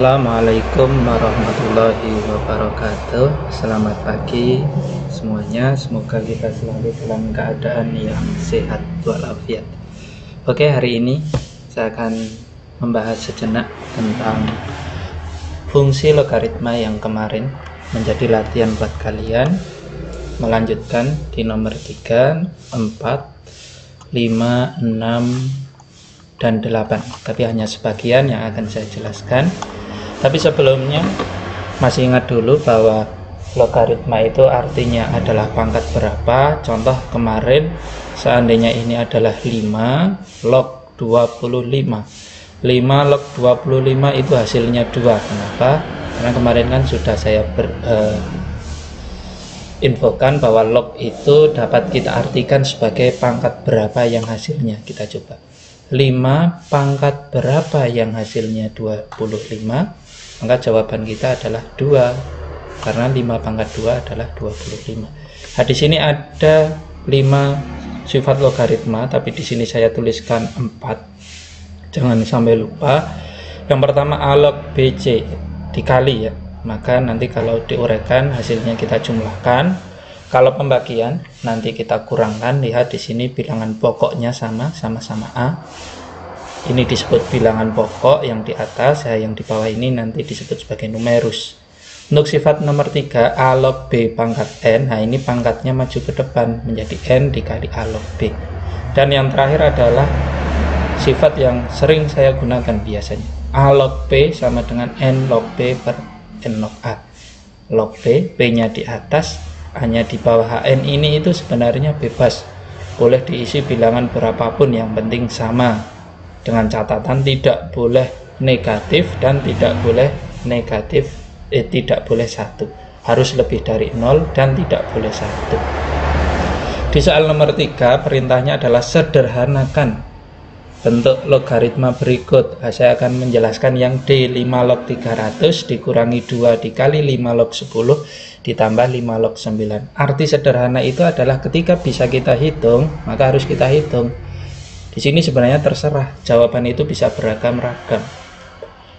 Assalamualaikum warahmatullahi wabarakatuh. Selamat pagi semuanya. Semoga kita selalu dalam keadaan yang sehat walafiat. Oke, hari ini saya akan membahas sejenak tentang fungsi logaritma yang kemarin menjadi latihan buat kalian. Melanjutkan di nomor 3, 4, 5, 6, dan 8. Tapi hanya sebagian yang akan saya jelaskan. Tapi sebelumnya masih ingat dulu bahwa logaritma itu artinya adalah pangkat berapa. Contoh kemarin seandainya ini adalah 5 log 25. 5 log 25 itu hasilnya 2. Kenapa? Karena kemarin kan sudah saya infokan bahwa log itu dapat kita artikan sebagai pangkat berapa yang hasilnya. Kita coba. 5 pangkat berapa yang hasilnya 25? Maka jawaban kita adalah 2, karena 5 pangkat 2 adalah 25. Nah, di sini ada 5 sifat logaritma, tapi di sini saya tuliskan 4. Jangan sampai lupa. Yang pertama A log BC dikali ya. Maka nanti kalau diuraikan hasilnya kita jumlahkan. Kalau pembagian nanti kita kurangkan. Lihat di sini bilangan pokoknya sama-sama A. Ini disebut bilangan pokok yang di atas, yang di bawah ini nanti disebut sebagai numerus. Untuk sifat nomor 3, A log B pangkat N. Nah, ini pangkatnya maju ke depan menjadi N dikali A log B. Dan yang terakhir adalah sifat yang sering saya gunakan biasanya. A log B sama dengan N log B per N log A. Log B, B-nya di atas, A-nya di bawah. N ini itu sebenarnya bebas. Boleh diisi bilangan berapapun, yang penting sama. Dengan catatan tidak boleh negatif dan tidak boleh tidak boleh 1. Harus lebih dari 0 dan tidak boleh 1. Di soal nomor 3 perintahnya adalah sederhanakan bentuk logaritma berikut. Saya akan menjelaskan yang D 5 log 300 dikurangi 2 dikali 5 log 10 ditambah 5 log 9. Arti sederhana itu adalah ketika bisa kita hitung, maka harus kita hitung. Di sini sebenarnya terserah, jawaban itu bisa beragam-ragam.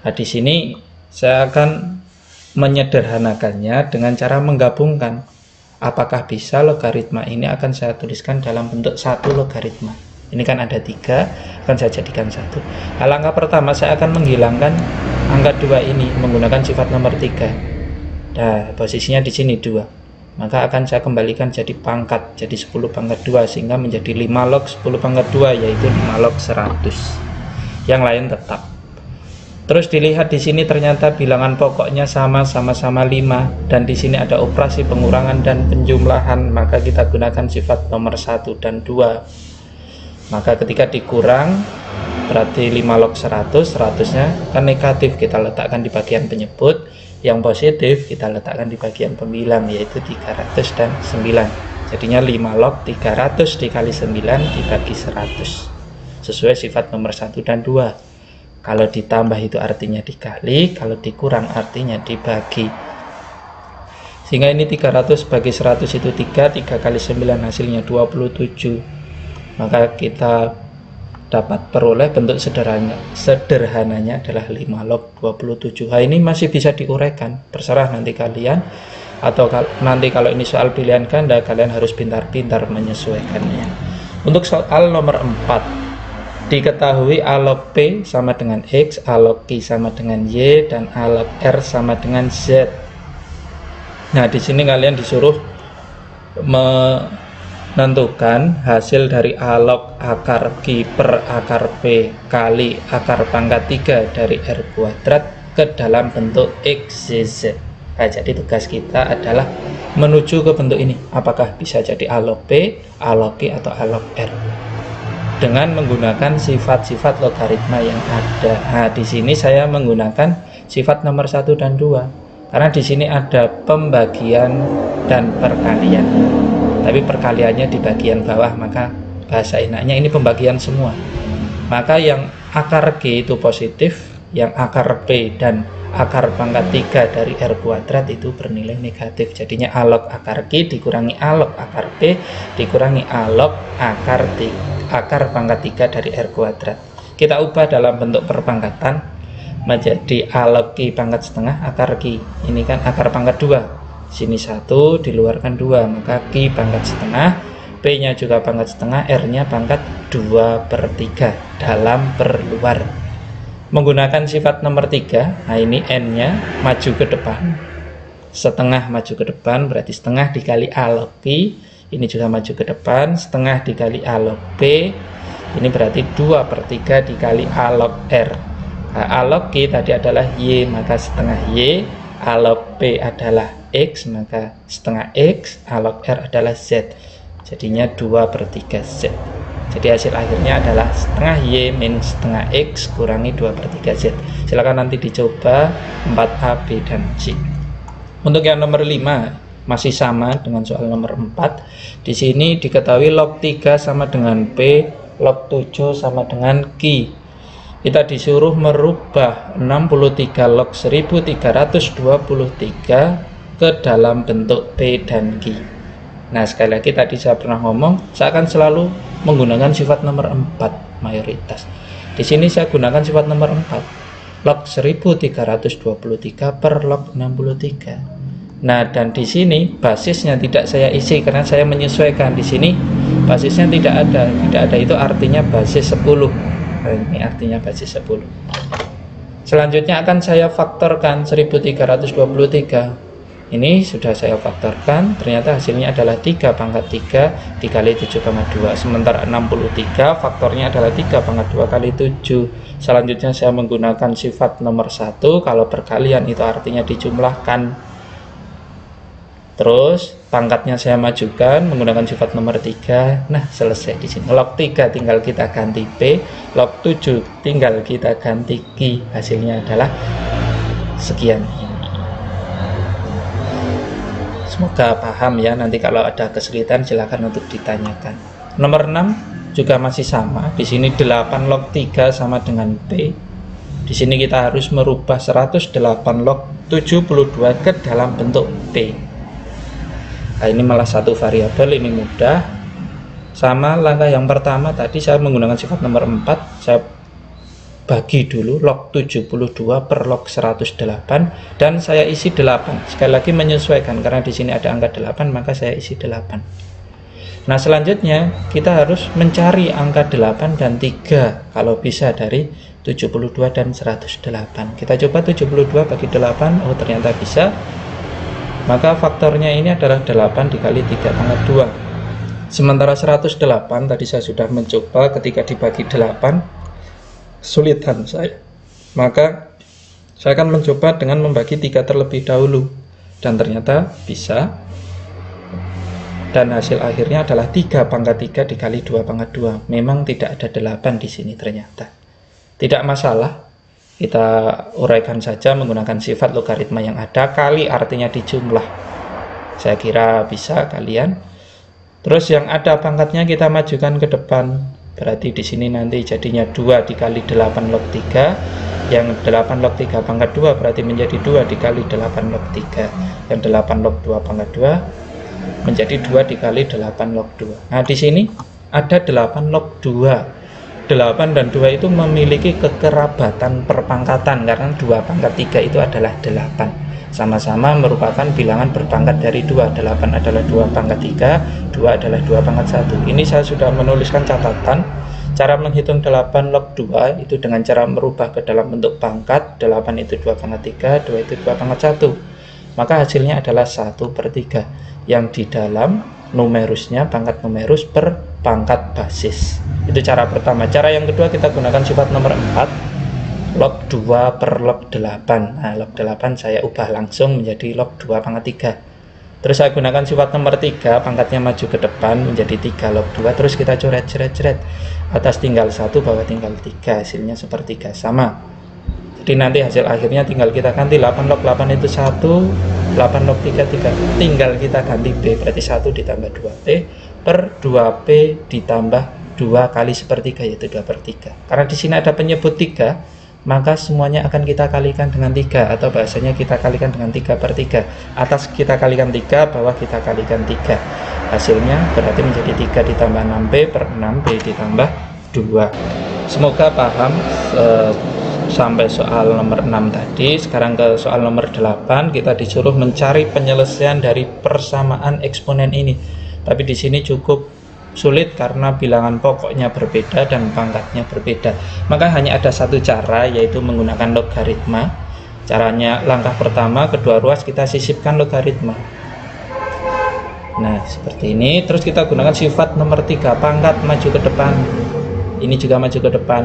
Nah, di sini saya akan menyederhanakannya dengan cara menggabungkan. Apakah bisa logaritma ini akan saya tuliskan dalam bentuk satu logaritma? Ini kan ada 3, akan saya jadikan 1. Nah, langkah pertama saya akan menghilangkan angka 2 ini menggunakan sifat nomor 3. Nah, posisinya di sini 2. Maka akan saya kembalikan jadi pangkat, jadi 10 pangkat 2, sehingga menjadi 5 log 10 pangkat 2, yaitu 5 log 100. Yang lain tetap. Terus dilihat di sini ternyata bilangan pokoknya sama-sama 5, dan di sini ada operasi pengurangan dan penjumlahan, maka kita gunakan sifat nomor 1 dan 2. Maka ketika dikurang berarti 5 log 100, 100-nya kan negatif, kita letakkan di bagian penyebut. Yang positif kita letakkan di bagian pembilang, yaitu 300 dan 9. Jadinya 5 log 300 dikali 9 dibagi 100. Sesuai sifat nomor 1 dan 2. Kalau ditambah itu artinya dikali, kalau dikurang artinya dibagi. Sehingga ini 300 bagi 100 itu 3, 3 kali 9 hasilnya 27. Maka kita dapat peroleh bentuk sederhananya adalah 5 log 27. Nah, ini masih bisa diuraikan, terserah nanti kalian, atau nanti kalau ini soal pilihan ganda kalian harus pintar-pintar menyesuaikannya. Untuk soal nomor 4, diketahui A log P sama dengan X, A log Q sama dengan Y, dan A log R sama dengan Z. Nah, di sini kalian disuruh menentukan hasil dari A log akar Q per akar P kali akar pangkat 3 dari R kuadrat ke dalam bentuk X, Y, Z. Nah, jadi tugas kita adalah menuju ke bentuk ini. Apakah bisa jadi A log P, A log Q, atau A log R? Dengan menggunakan sifat-sifat logaritma yang ada. Nah, di sini saya menggunakan sifat nomor 1 dan 2. Karena di sini ada pembagian dan perkalian. Tapi perkaliannya di bagian bawah, maka bahasa enaknya ini pembagian semua. Maka yang akar Q itu positif, yang akar P dan akar pangkat 3 dari R kuadrat itu bernilai negatif. Jadinya A log akar Q dikurangi A log akar P dikurangi A log akar pangkat 3 dari R kuadrat. Kita ubah dalam bentuk perpangkatan. menjadi A log Q pangkat setengah akar Q. Ini kan akar pangkat 2. Sini 1, dikeluarkan 2, maka Q pangkat setengah, P-nya juga pangkat setengah, R-nya pangkat 2/3 dalam per luar. Menggunakan sifat nomor 3, nah ini N-nya maju ke depan. Setengah maju ke depan berarti setengah dikali A log Q. Ini juga maju ke depan, setengah dikali A log P. Ini berarti 2/3 dikali A log R. A log Q tadi adalah Y, maka setengah Y. A log P adalah X, maka setengah X. A log R adalah Z, jadinya 2/3 Z. Jadi hasil akhirnya adalah setengah Y min setengah X kurangi 2/3 Z. Silakan nanti dicoba 4A, B, dan C. Untuk yang nomor 5 masih sama dengan soal nomor 4. Di sini diketahui log 3 sama dengan P, log 7 sama dengan Q. Kita disuruh merubah 63 log 1323 ke dalam bentuk P dan Q. Nah, sekali lagi tadi saya pernah ngomong, saya akan selalu menggunakan sifat nomor 4 mayoritas. Di sini saya gunakan sifat nomor 4. Log 1323 per log 63. Nah, dan di sini basisnya tidak saya isi karena saya menyesuaikan. Di sini basisnya tidak ada, itu artinya basis 10. Ini artinya basis 10. Selanjutnya akan saya faktorkan 1323. Ini sudah saya faktorkan, ternyata hasilnya adalah 3 pangkat 3 dikali 7,2. Sementara 63 faktornya adalah 3 pangkat 2 kali 7. Selanjutnya saya menggunakan sifat nomor 1. Kalau perkalian itu artinya dijumlahkan. Terus pangkatnya saya majukan menggunakan sifat nomor 3. Nah, selesai di sini. Log 3 tinggal kita ganti P, log 7 tinggal kita ganti Q. Hasilnya adalah sekian. Semoga paham ya. Nanti kalau ada kesulitan silakan untuk ditanyakan. Nomor 6 juga masih sama. Di sini 8 log 3 sama dengan P. Di sini kita harus merubah 108 log 72 ke dalam bentuk P. Nah, ini malah satu variabel, ini mudah. Sama langkah yang pertama tadi saya menggunakan sifat nomor 4. Saya bagi dulu log 72 per log 108 dan saya isi 8. Sekali lagi menyesuaikan karena di sini ada angka 8, maka saya isi 8. Nah, selanjutnya kita harus mencari angka 8 dan 3 kalau bisa dari 72 dan 108. Kita coba 72 bagi 8. Oh, ternyata bisa. Maka faktornya ini adalah 8 dikali 3 pangkat 2. Sementara 108 tadi saya sudah mencoba ketika dibagi 8, sulitan saya. Maka saya akan mencoba dengan membagi 3 terlebih dahulu. Dan ternyata bisa. Dan hasil akhirnya adalah 3 pangkat 3 dikali 2 pangkat 2. Memang tidak ada 8 di sini ternyata. Tidak masalah. Kita uraikan saja menggunakan sifat logaritma yang ada, kali artinya dijumlah. Saya kira bisa kalian. Terus yang ada pangkatnya kita majukan ke depan. Berarti di sini nanti jadinya 2 dikali 8 log 3. Yang 8 log 3 pangkat 2 berarti menjadi 2 dikali 8 log 3. Yang 8 log 2 pangkat 2 menjadi 2 dikali 8 log 2. Nah, di sini ada 8 log 2. 8 dan 2 itu memiliki kekerabatan perpangkatan karena 2 pangkat 3 itu adalah 8. Sama-sama merupakan bilangan berpangkat dari 2. 8 adalah 2 pangkat 3, 2 adalah 2 pangkat 1. Ini saya sudah menuliskan catatan. Cara menghitung 8 log 2 itu dengan cara merubah ke dalam bentuk pangkat. 8 itu 2 pangkat 3, 2 itu 2 pangkat 1. Maka hasilnya adalah 1/3 yang di dalam numerusnya pangkat numerus per pangkat basis. Itu cara pertama. Cara yang kedua kita gunakan sifat nomor 4, log 2 per log 8. Nah, log 8 saya ubah langsung menjadi log 2 pangkat 3. Terus saya gunakan sifat nomor 3, pangkatnya maju ke depan menjadi 3 log 2. Terus kita coret. Atas tinggal 1, bawah tinggal 3. Hasilnya sepertiga, sama. Jadi nanti hasil akhirnya tinggal kita ganti 8 log 8 itu 1, 8 log 3, 3. Tinggal kita ganti B, berarti 1 ditambah 2P per 2P ditambah 2 kali sepertiga, yaitu 2/3. Karena di sini ada penyebut 3, maka semuanya akan kita kalikan dengan 3, atau bahasanya kita kalikan dengan 3/3. Atas kita kalikan 3, bawah kita kalikan 3. Hasilnya berarti menjadi 3 ditambah 6P per 6P ditambah 2. Semoga paham. sampai soal nomor 6 tadi. Sekarang ke soal nomor 8, kita disuruh mencari penyelesaian dari persamaan eksponen ini. Tapi di sini cukup sulit karena bilangan pokoknya berbeda dan pangkatnya berbeda. Maka hanya ada satu cara, yaitu menggunakan logaritma. Caranya langkah pertama, kedua ruas kita sisipkan logaritma. Nah, seperti ini. Terus kita gunakan sifat nomor 3, pangkat maju ke depan. Ini juga maju ke depan.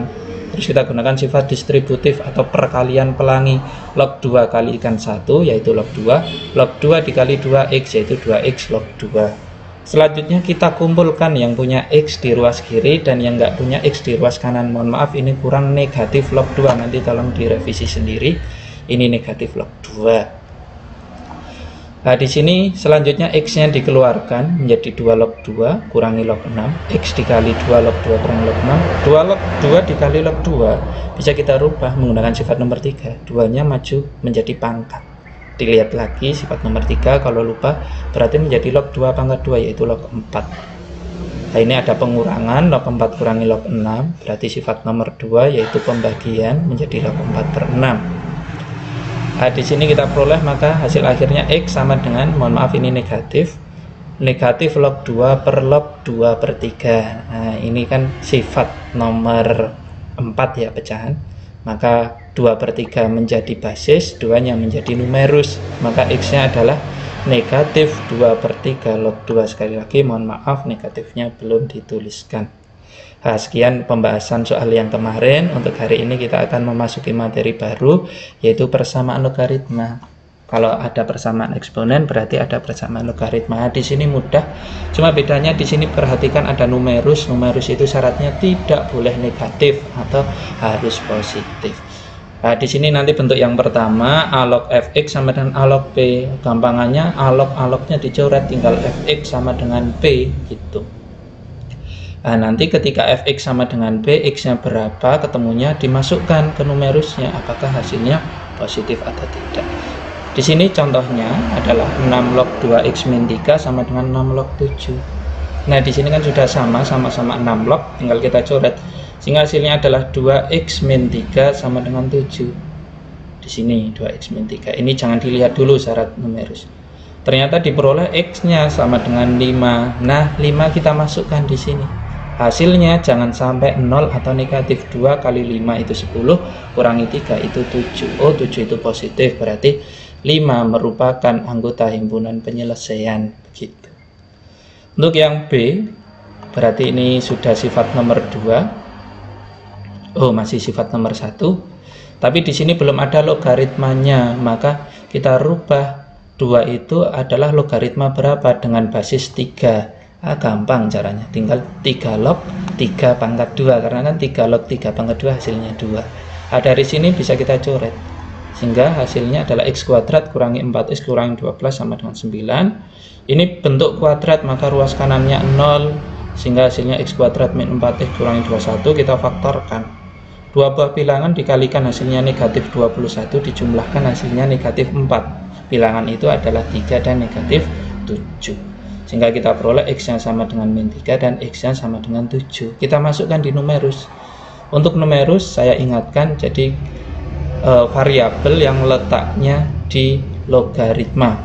Terus kita gunakan sifat distributif atau perkalian pelangi. Log 2 kali ikan 1 yaitu log 2. Log 2 dikali 2x yaitu 2x log 2. Selanjutnya kita kumpulkan yang punya x di ruas kiri dan yang nggak punya x di ruas kanan. Mohon maaf, ini kurang negatif log 2. Nanti tolong direvisi sendiri. Ini negatif log 2. Nah, di sini selanjutnya x-nya dikeluarkan menjadi 2 log 2 kurangi log 6. X dikali 2 log 2 kurangi log 6. 2 log 2 dikali log 2 bisa kita rubah menggunakan sifat nomor 3. 2-nya maju menjadi pangkat. Dilihat lagi sifat nomor 3, kalau lupa berarti menjadi log 2 pangkat 2 yaitu log 4. Nah, ini ada pengurangan, log 4 kurangi log 6 berarti sifat nomor 2 yaitu pembagian menjadi log 4/6. Nah, di sini kita peroleh maka hasil akhirnya x sama dengan, mohon maaf ini negatif log 2 per log 2/3. Nah, ini kan sifat nomor 4 ya, pecahan. Maka 2/3 menjadi basis, 2-nya menjadi numerus. Maka x-nya adalah negatif 2/3 log 2. Sekali lagi mohon maaf negatifnya belum dituliskan. Nah, sekian pembahasan soal yang kemarin. Untuk hari ini kita akan memasuki materi baru, yaitu persamaan logaritma. Kalau ada persamaan eksponen berarti ada persamaan logaritma. Di sini mudah, cuma bedanya di sini perhatikan ada numerus. Numerus itu syaratnya tidak boleh negatif atau harus positif. Nah, di sini nanti bentuk yang pertama a log fx sama dengan a log p. Gampangannya a log-nya dicoret, tinggal fx sama dengan p gitu. Nah, nanti ketika fx sama dengan p, x-nya berapa, ketemunya dimasukkan ke numerusnya, apakah hasilnya positif atau tidak. Di sini contohnya adalah 6 log 2x min 3 sama dengan 6 log 7. Nah, di sini kan sudah sama-sama 6 log, tinggal kita coret. Sehingga hasilnya adalah 2x min 3 sama dengan 7. Di sini 2x min 3. Ini jangan dilihat dulu syarat numerus. Ternyata diperoleh x-nya sama dengan 5. Nah, 5 kita masukkan di sini. Hasilnya jangan sampai 0 atau negatif. 2 kali 5 itu 10, kurangi 3 itu 7. Oh, 7 itu positif, berarti 5 merupakan anggota himpunan penyelesaian. Begitu. Untuk yang B, berarti ini sudah sifat nomor 2. Oh, masih sifat nomor 1. Tapi di sini belum ada logaritmanya, maka kita rubah 2 itu adalah logaritma berapa dengan basis 3. Gampang caranya, tinggal 3 log 3 pangkat 2, karena kan 3 log 3 pangkat 2 hasilnya 2. Dari sini bisa kita coret, sehingga hasilnya adalah x kuadrat kurangi 4x kurangi 12 sama dengan 9. Ini bentuk kuadrat, maka ruas kanannya 0, sehingga hasilnya x kuadrat min 4x kurangi 21. Kita faktorkan, dua buah bilangan dikalikan hasilnya negatif 21, dijumlahkan hasilnya negatif 4. Bilangan itu adalah 3 dan negatif 7. Sehingga kita peroleh x-nya sama dengan min 3 dan x-nya sama dengan 7. Kita masukkan di numerus. Untuk numerus saya ingatkan, jadi variabel yang letaknya di logaritma.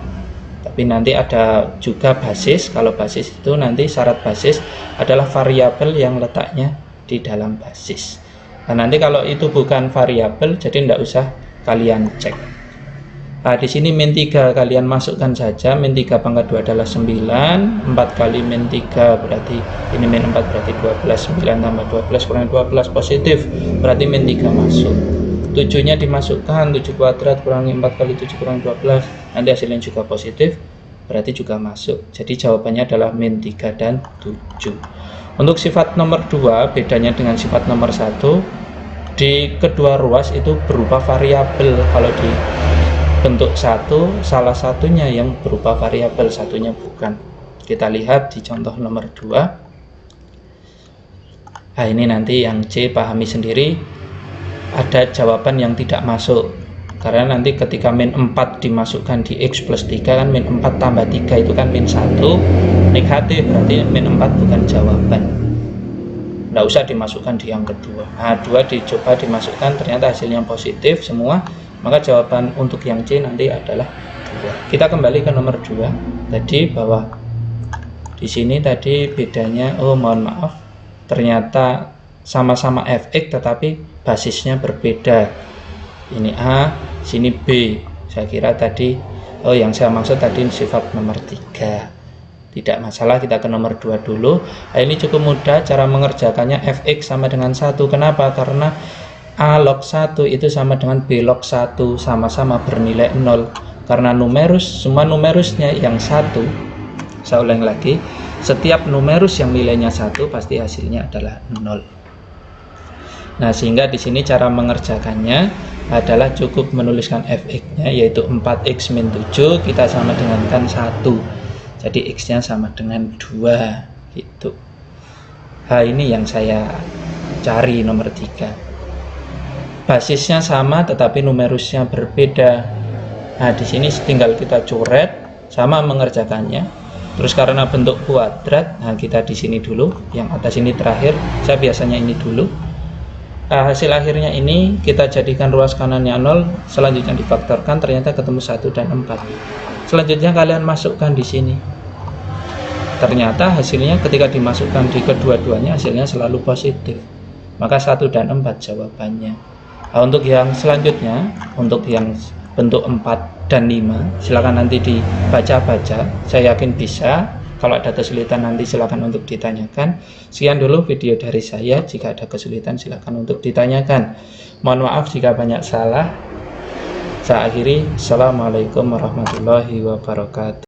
Tapi nanti ada juga basis. Kalau basis itu nanti syarat basis adalah variabel yang letaknya di dalam basis. Nah, nanti kalau itu bukan variabel, jadi tidak usah kalian cek. Nah, di sini min 3 kalian masukkan saja. Min 3 pangkat 2 adalah 9. 4 kali min 3 berarti ini min 4 berarti 12. 9 tambah 12 kurang 12 positif, berarti min 3 masuk. 7-nya dimasukkan, 7 kuadrat kurangi 4 kali 7 kurang 12. Nanti hasilnya juga positif, berarti juga masuk. Jadi jawabannya adalah min 3 dan 7. Untuk sifat nomor 2, bedanya dengan sifat nomor 1, di kedua ruas itu berupa variabel. Kalau di bentuk 1, salah satunya yang berupa variabel, satunya bukan. Kita lihat di contoh nomor 2. Nah, ini nanti yang C pahami sendiri. Ada jawaban yang tidak masuk, karena nanti ketika min 4 dimasukkan di X plus 3 kan min 4 tambah 3 itu kan min 1, negatif, berarti min 4 bukan jawaban. nggak usah dimasukkan di yang kedua. Nah, 2 dicoba dimasukkan, ternyata hasilnya positif semua, maka jawaban untuk yang C nanti adalah 2. Kita kembali ke nomor 2 tadi, bahwa di sini tadi bedanya, oh mohon maaf, ternyata sama-sama fx tetapi basisnya berbeda. Ini A, sini B. Saya kira tadi, oh yang saya maksud tadi sifat nomor 3. Tidak masalah, kita ke nomor 2 dulu. Nah, ini cukup mudah cara mengerjakannya. Fx sama dengan 1. Kenapa? Karena A log 1 itu sama dengan B log 1, sama-sama bernilai 0. Karena numerus, semua numerusnya yang 1. Saya ulang lagi, setiap numerus yang nilainya 1 pasti hasilnya adalah 0. Nah, sehingga di sini cara mengerjakannya adalah cukup menuliskan fx-nya, yaitu 4x min 7, kita sama dengan kan 1. Jadi x-nya sama dengan 2 gitu. Nah, ini yang saya cari nomor 3. Basisnya sama tetapi numerusnya berbeda. Nah, di sini tinggal kita coret sama mengerjakannya. Terus karena bentuk kuadrat, nah kita di sini dulu, yang atas ini terakhir. Saya biasanya ini dulu. Hasil akhirnya ini kita jadikan ruas kanannya 0, selanjutnya difaktorkan, ternyata ketemu 1 dan 4. Selanjutnya kalian masukkan di sini. Ternyata hasilnya ketika dimasukkan di kedua-duanya hasilnya selalu positif. Maka 1 dan 4 jawabannya. Nah, untuk yang selanjutnya, untuk yang bentuk 4 dan 5, silakan nanti dibaca-baca. Saya yakin bisa. Kalau ada kesulitan nanti silakan untuk ditanyakan. Sekian dulu video dari saya. Jika ada kesulitan silakan untuk ditanyakan. Mohon maaf jika banyak salah. Saya akhiri. Assalamualaikum warahmatullahi wabarakatuh.